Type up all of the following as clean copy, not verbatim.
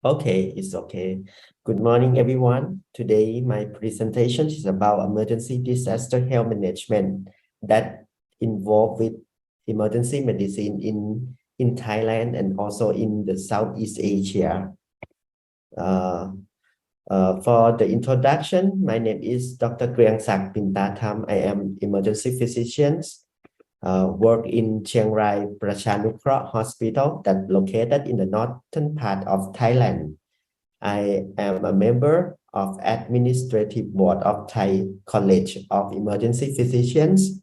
Okay, it's okay. Good morning, everyone. Today, my presentation is about emergency disaster health management that involve with emergency medicine in Thailand and also in the Southeast Asia. For the introduction, my name is Dr. Kriangsak Pintaham. I am emergency physician. Work in Chiagrai Prachanukroh Hospital that located in the northern part of Thailand. I am a member of Administrative Board of Thai College of Emergency Physicians,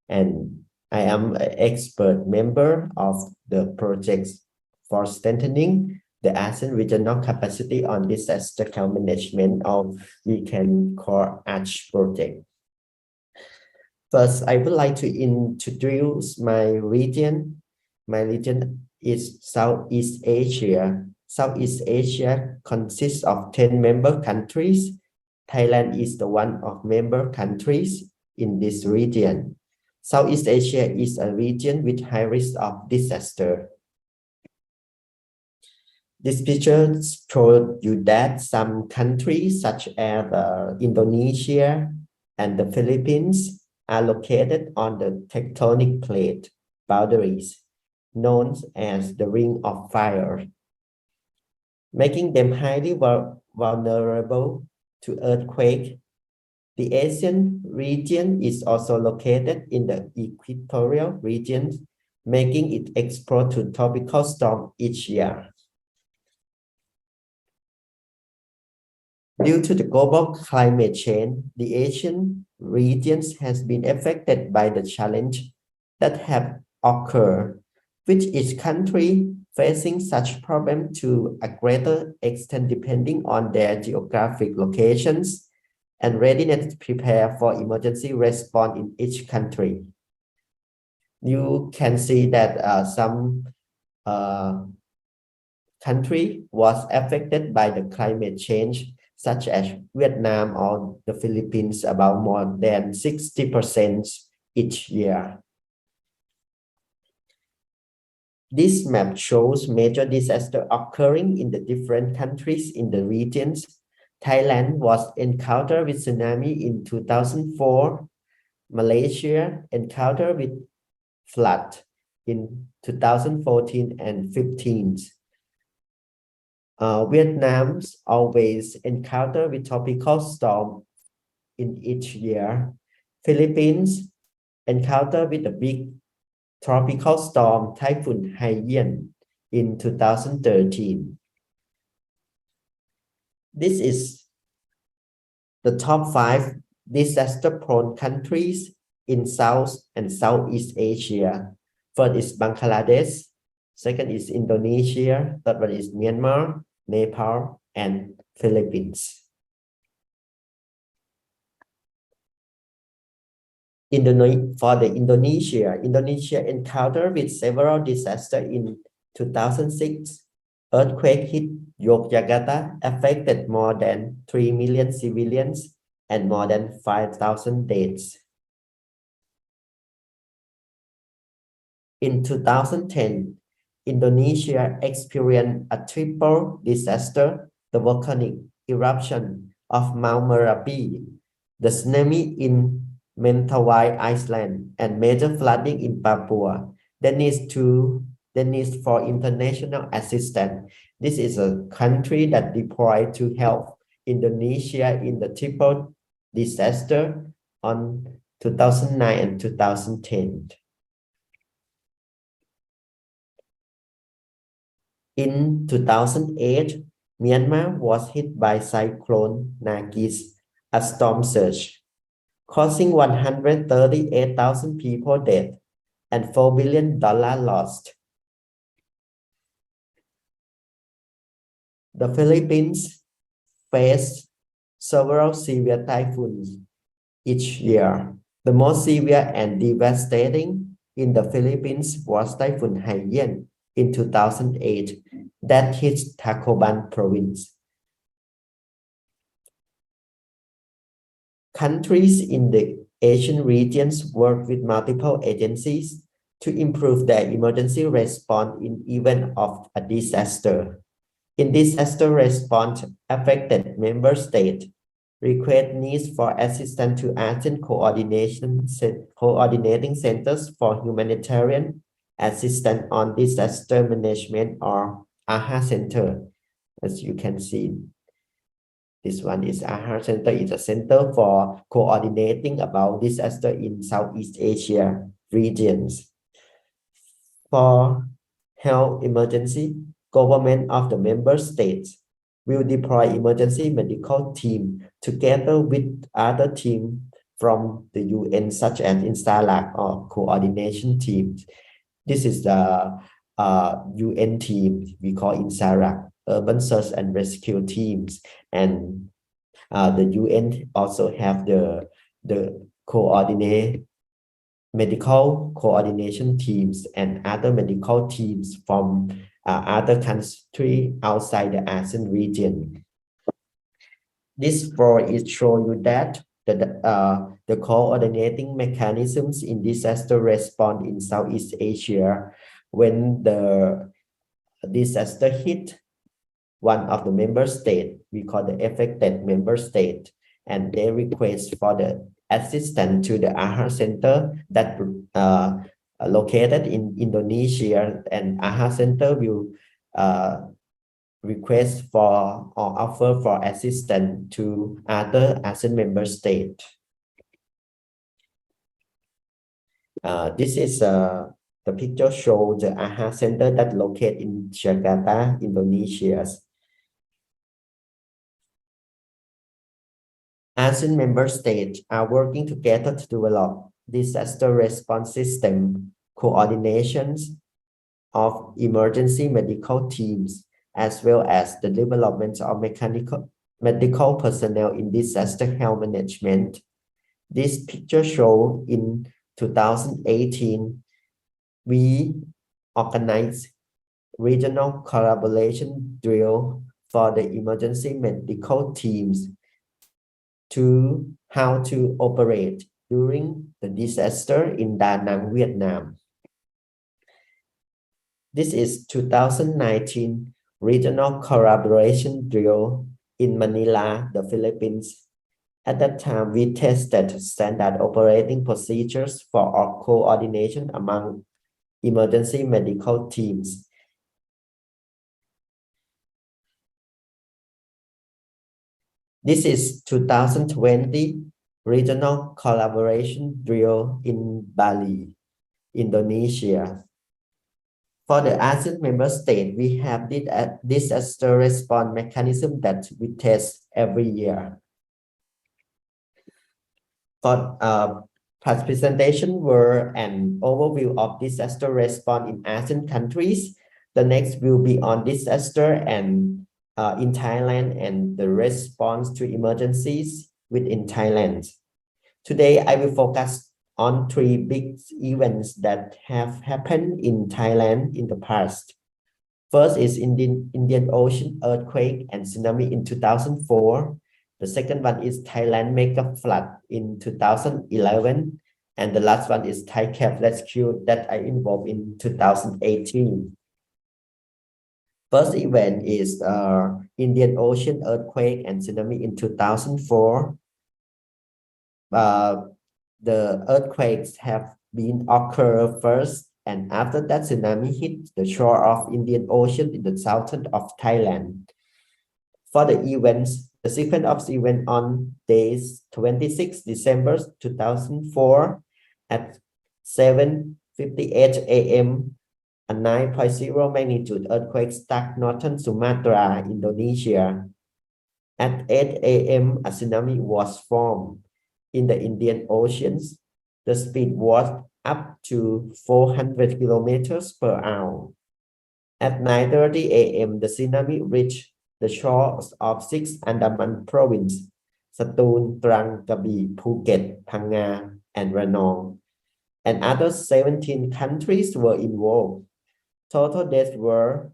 and I am an expert member of the projects for strengthening the ASEAN regional capacity on disaster health management, or we can call ARCH project. First, I would like to introduce my region. My region is Southeast Asia. Southeast Asia consists of 10 member countries. Thailand is the one of member countries in this region. Southeast Asia is a region with high risk of disaster. This picture shows you that some countries such as Indonesia and the Philippines are located on the tectonic plate boundaries, known as the Ring of Fire, making them highly vulnerable to earthquake. The Asian region is also located in the equatorial region, making it exposed to tropical storms each year. Due to the global climate change, the Asian regions has been affected by the challenge that have occurred, with each country facing such problem to a greater extent depending on their geographic locations and readiness to prepare for emergency response in each country. You can see that some country was affected by the climate change, such as Vietnam or the Philippines, about more than 60% each year. This map shows major disasters occurring in the different countries in the regions. Thailand was encountered with tsunami in 2004. Malaysia encountered with flood in 2014 and 15. Vietnam's always encounter with tropical storm in each year. Philippines encounter with a big tropical storm Typhoon Haiyan in 2013. This is the top 5 disaster-prone countries in South and Southeast Asia. First is Bangladesh. Second is Indonesia. Third one is Myanmar, Nepal, and Philippines. For the Indonesia encountered with several disasters in 2006. Earthquake hit Yogyakarta, affected more than 3 million civilians and more than 5,000 deaths. In 2010, Indonesia experienced a triple disaster: the volcanic eruption of Mount Merapi, the tsunami in Mentawai Island, and major flooding in Papua. The need for international assistance. This is a country that deployed to help Indonesia in the triple disaster on 2009 and 2010. In 2008, Myanmar was hit by Cyclone Nargis, a storm surge, causing 138,000 people dead and $4 billion lost. The Philippines faced several severe typhoons each year. The most severe and devastating in the Philippines was Typhoon Haiyan in 2008 that hit Tacloban province. Countries in the Asian regions work with multiple agencies to improve their emergency response in event of a disaster. In disaster response, affected member state request needs for assistance to ASEAN coordinating centers for humanitarian assistance on disaster management or AHA center. As you can see, this one is AHA center. It's a center for coordinating about disaster in Southeast Asia regions. For health emergency, government of the member states will deploy emergency medical team together with other teams from the UN, such as INSARAG or coordination teams. This is the UN team we call INSARAG, urban search and rescue teams, and the UN also have the medical coordination teams and other medical teams from other countries outside the ASEAN region. This floor is show you that the coordinating mechanisms in disaster response in Southeast Asia when the disaster hit one of the member state, we call the affected member state, and they request for the assistance to the AHA center that located in Indonesia, and AHA center will request for or offer for assistance to other ASEAN member state. This is the picture shows the AHA center that located in Jakarta, Indonesia. ASEAN member states are working together to develop disaster response system, coordinations of emergency medical teams, as well as the development of medical personnel in disaster health management. This picture shows in 2018, we organized regional collaboration drill for the emergency medical teams to how to operate during the disaster in Da Nang, Vietnam. This is 2019 regional collaboration drill in Manila, the Philippines. At that time, we tested standard operating procedures for our coordination among emergency medical teams. This is 2020 regional collaboration drill in Bali, Indonesia. For the ASEAN member state, we have this disaster response mechanism that we test every year. For past presentation were an overview of disaster response in ASEAN countries. The next will be on disaster and in Thailand and the response to emergencies within Thailand. Today, I will focus on three big events that have happened in Thailand in the past. First is Indian Ocean earthquake and tsunami in 2004. The second one is Thailand mega flood in 2011. And the last one is Thai cab rescue that I involved in 2018. First event is Indian Ocean earthquake and tsunami in 2004. The earthquakes have been occurred first, and after that tsunami hit the shore of Indian Ocean in the southern of Thailand. For the events, the sequence of the event on days 26 December 2004 at 7:58 a.m. a 9.0 magnitude earthquake struck northern Sumatra, Indonesia. At 8 a.m. a tsunami was formed in the Indian Oceans. The speed was up to 400 kilometers per hour. At 9:30 a.m. the tsunami reached the shores of 6 Andaman province, Satun, Trang, Krabi, Phuket, Phang and Ranong, and other 17 countries were involved. Total deaths were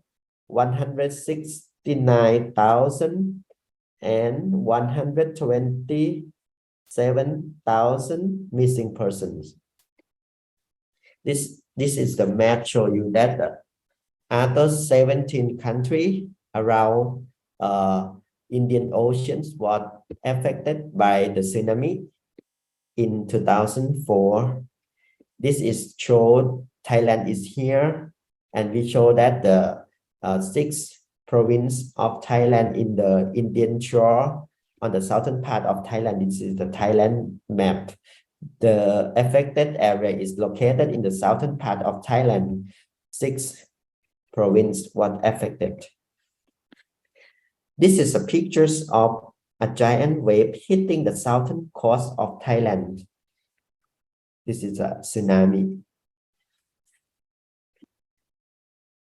169,000 and 127,000 missing persons. This is the map show you that the other 17 countries around Indian Oceans was affected by the tsunami in 2004. This is showed Thailand is here, and we show that the six province of Thailand in the Indian shore on the southern part of Thailand. This is the Thailand map. The affected area is located in the southern part of Thailand. Six province was affected. This is a pictures of a giant wave hitting the southern coast of Thailand. This is a tsunami.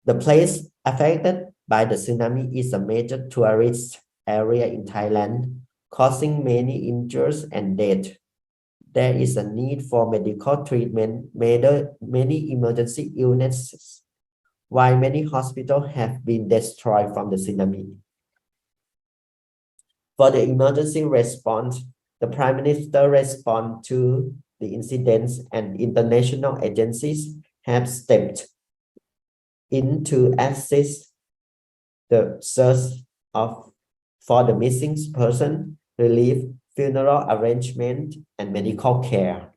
The place affected by the tsunami is a major tourist area in Thailand, causing many injuries and death. There is a need for medical treatment, many emergency illnesses, while many hospitals have been destroyed from the tsunami. For the emergency response, the Prime Minister responded to the incidents, and international agencies have stepped in to assist the search for the missing person, relief, funeral arrangement, and medical care.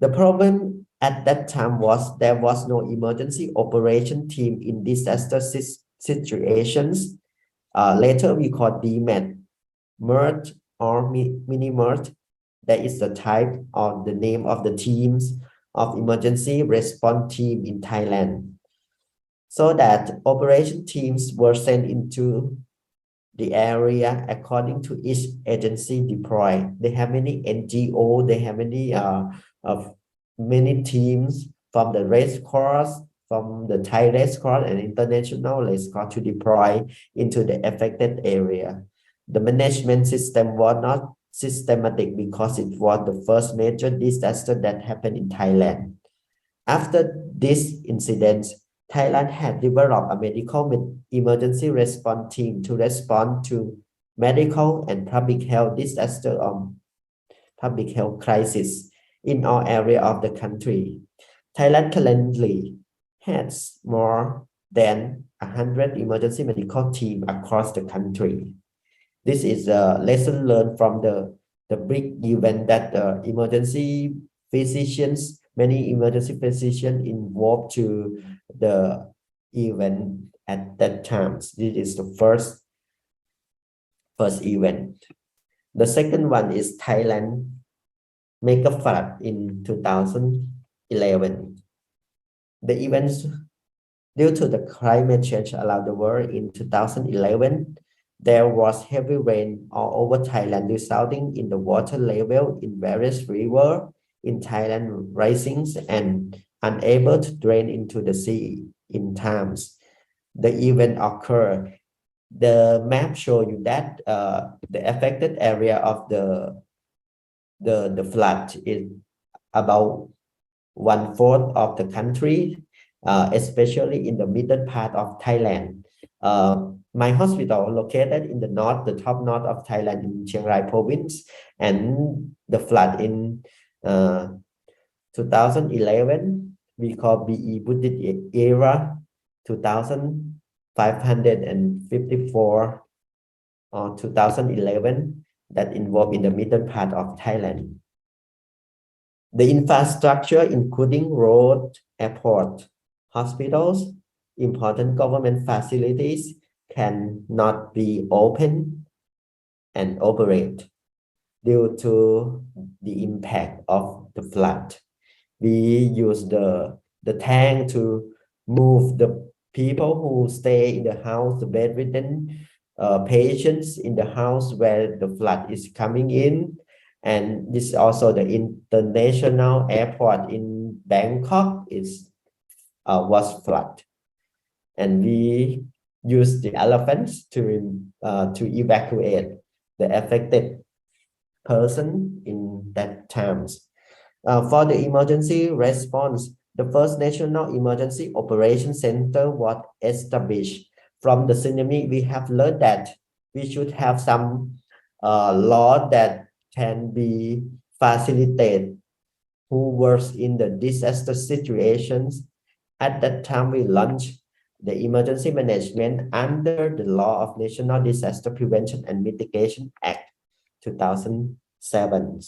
The problem at that time was there was no emergency operation team in disaster situations. Later we call DMED, MERT or mini-MERT. That is the type or the name of the teams of emergency response team in Thailand. So that operation teams were sent into the area according to each agency deployed. They have many NGO, they have many teams from the Red Cross, from the Thai Red Cross and International Red Cross to deploy into the affected area. The management system was not systematic because it was the first major disaster that happened in Thailand. After this incident, Thailand had developed a medical emergency response team to respond to medical and public health disaster or public health crisis in all areas of the country. Thailand currently has more than 100 emergency medical teams across the country. This is a lesson learned from the big event that emergency physicians, many emergency physicians involved to the event at that time. This is the first event. The second one is Thailand mega flood in 2011. The events due to the climate change around the world in 2011, there was heavy rain all over Thailand, resulting in the water level in various rivers in Thailand rising and unable to drain into the sea in times. The event occurred. The map shows you that the affected area of the flood is about 1/4 of the country, especially in the middle part of Thailand. My hospital located in the north, the top north of Thailand in Chiagrai province, and the flood in 2011, we call BE Buddhist era 2554 or 2011 that involved in the middle part of Thailand. The infrastructure, including road, airport, hospitals, important government facilities cannot be open and operate due to the impact of the flood. We use the tank to move the people who stay in the house, the bedridden patients in the house where the flood is coming in. And this is also the international airport in Bangkok was flooded. And we use the elephants to evacuate the affected person in that times. For the emergency response, the first National Emergency Operation Center was established. From the tsunami, we have learned that we should have some law that can be facilitated who works in the disaster situations At that time, we launched the emergency management under the law of National Disaster Prevention and Mitigation Act 2007.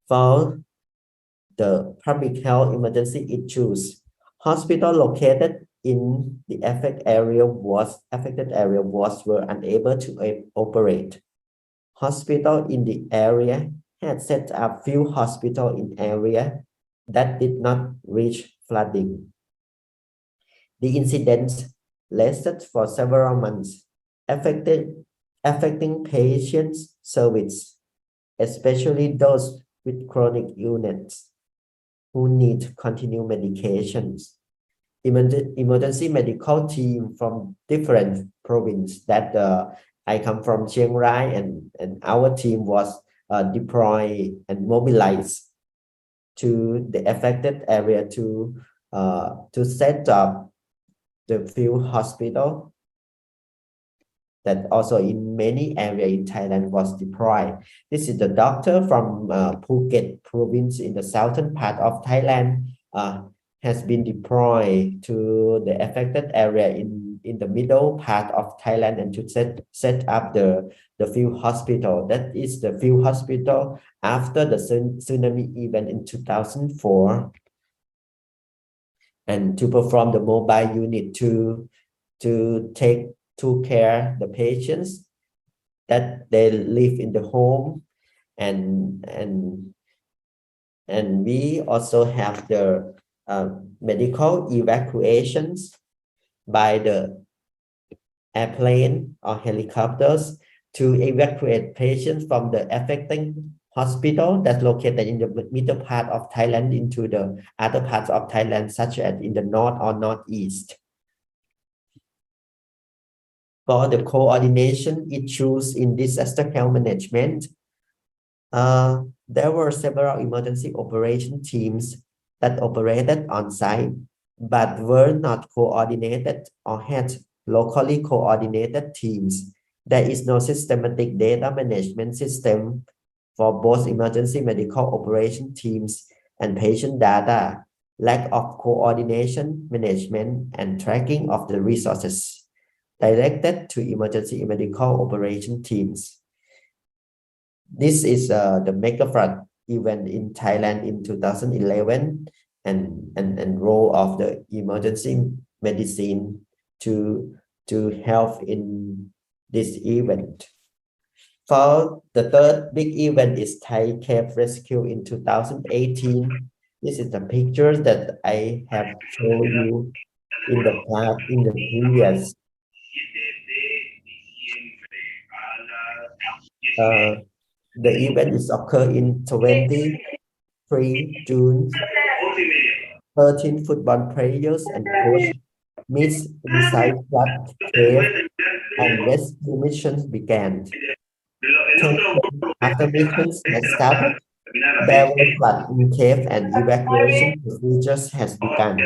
For the public health emergency issues, hospital located in the affected area were unable to operate. Hospital in the area had set up few hospitals in area that did not reach flooding. The incident lasted for several months, affecting patients' service, especially those with chronic illness who need continued medications. Emergency medical team from different provinces that I come from Chiagrai, and our team was deployed and mobilized to the affected area to set up the field hospital that also in many areas in Thailand was deployed. This is the doctor from Phuket province in the southern part of Thailand has been deployed to the affected area in the middle part of Thailand and to set up the field hospital. That is the field hospital after the tsunami event in 2004, and to perform the mobile unit to care the patients that they live in the home, and we also have the medical evacuations by the airplane or helicopters to evacuate patients from the affecting hospital that's located in the middle part of Thailand into the other parts of Thailand, such as in the north or northeast. For the coordination issues in disaster health management, there were several emergency operation teams that operated on site but were not coordinated or had locally coordinated teams. There is no systematic data management system for both emergency medical operation teams and patient data, lack of coordination, management, and tracking of the resources directed to emergency medical operation teams. This is the mega flood event in Thailand in 2011 and role of the emergency medicine to help in this event. For the third big event is Thai cave rescue in 2018. This is the picture that I have shown you in the previous. The event is occur in 23 June. 13 football players and coach meets inside flood cave and rescue missions began. 10 days after missions had started, there was flood in cave and evacuation procedures has begun.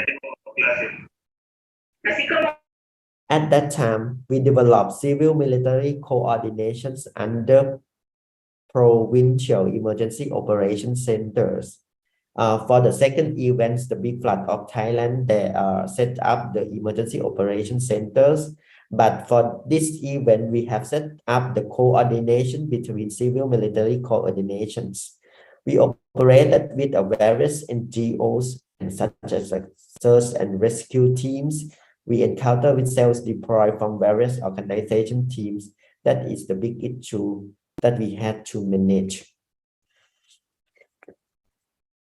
At that time, we developed civil-military coordinations under provincial emergency operation centers. For the second events, the big flood of Thailand, they set up the emergency operation centers. But for this event, we have set up the coordination between civil-military coordinations. We operated with various NGOs and such as search and rescue teams. We encounter with cells deployed from various organization teams. That is the big issue that we had to manage.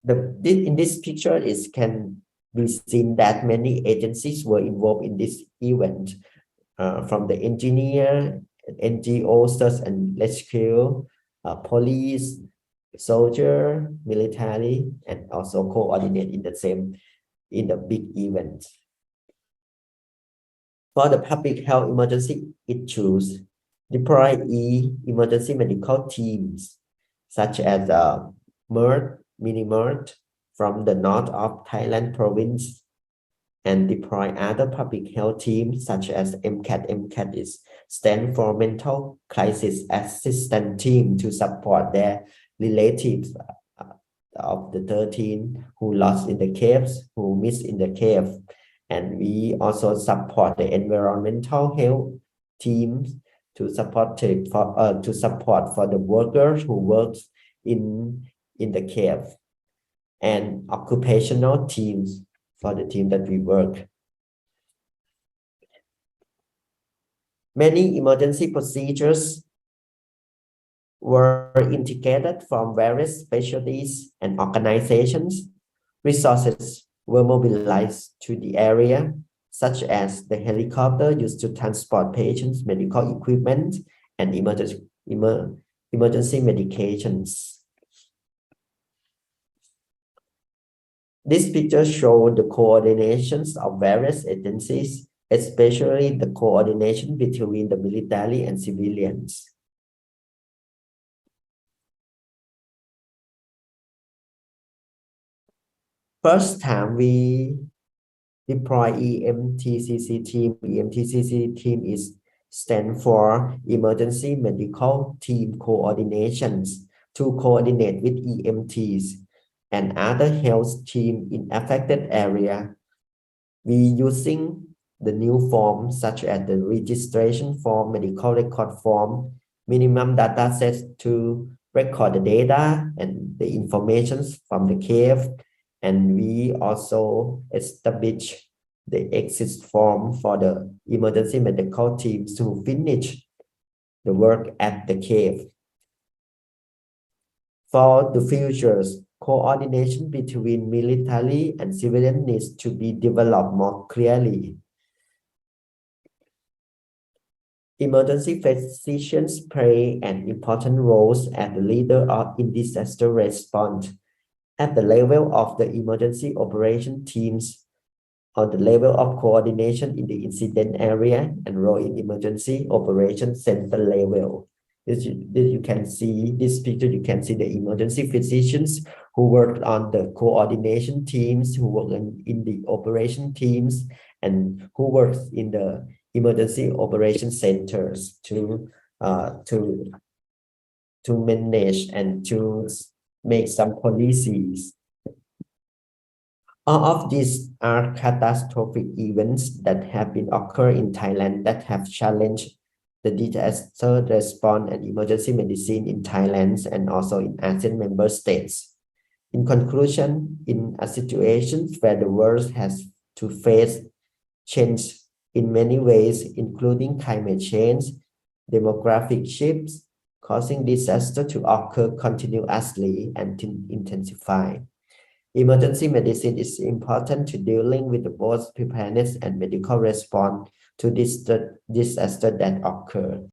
In this picture, it can be seen that many agencies were involved in this event, from the engineer, NGO, search and rescue, police, soldier, military, and also coordinate in the big event. For the public health emergency issues, deploy emergency medical teams such as MERT, mini-MERT from the north of Thailand province, and deploy other public health teams such as MCAT. MCAT is stand for Mental Crisis Assistance Team to support their relatives of the 13 who lost in the caves, who missed in the cave. And we also support the environmental health teams to support for the workers who work in the cave, and occupational teams for the team that we work. Many emergency procedures were integrated from various specialties and organizations. Resources were mobilized to the area, such as the helicopter used to transport patients, medical equipment, and emergency medications. This picture shows the coordinations of various agencies, especially the coordination between the military and civilians. First time we deploy EMTCC team. EMTCC team stand for Emergency Medical Team Coordinations, to coordinate with EMTs and other health team in affected area. We using the new form such as the registration form, medical record form, minimum data sets to record the data and the information from the cave. And we also establish the exit form for the emergency medical teams to finish the work at the cave. For the futures, coordination between military and civilian needs to be developed more clearly. Emergency physicians play an important role as the leader in disaster response at the level of the emergency operation teams, on the level of coordination in the incident area, and role in emergency operation center level. You can see this picture. You can see the emergency physicians who work on the coordination teams, who work in the operation teams, and who works in the emergency operation centers to manage and to make some policies. All of these are catastrophic events that have been occurred in Thailand that have challenged the disaster response and emergency medicine in Thailand and also in ASEAN member states. In conclusion, in a situation where the world has to face change in many ways, including climate change, demographic shifts, causing disaster to occur continuously and to intensify. Emergency medicine is important to dealing with both preparedness and medical response to disaster that occur.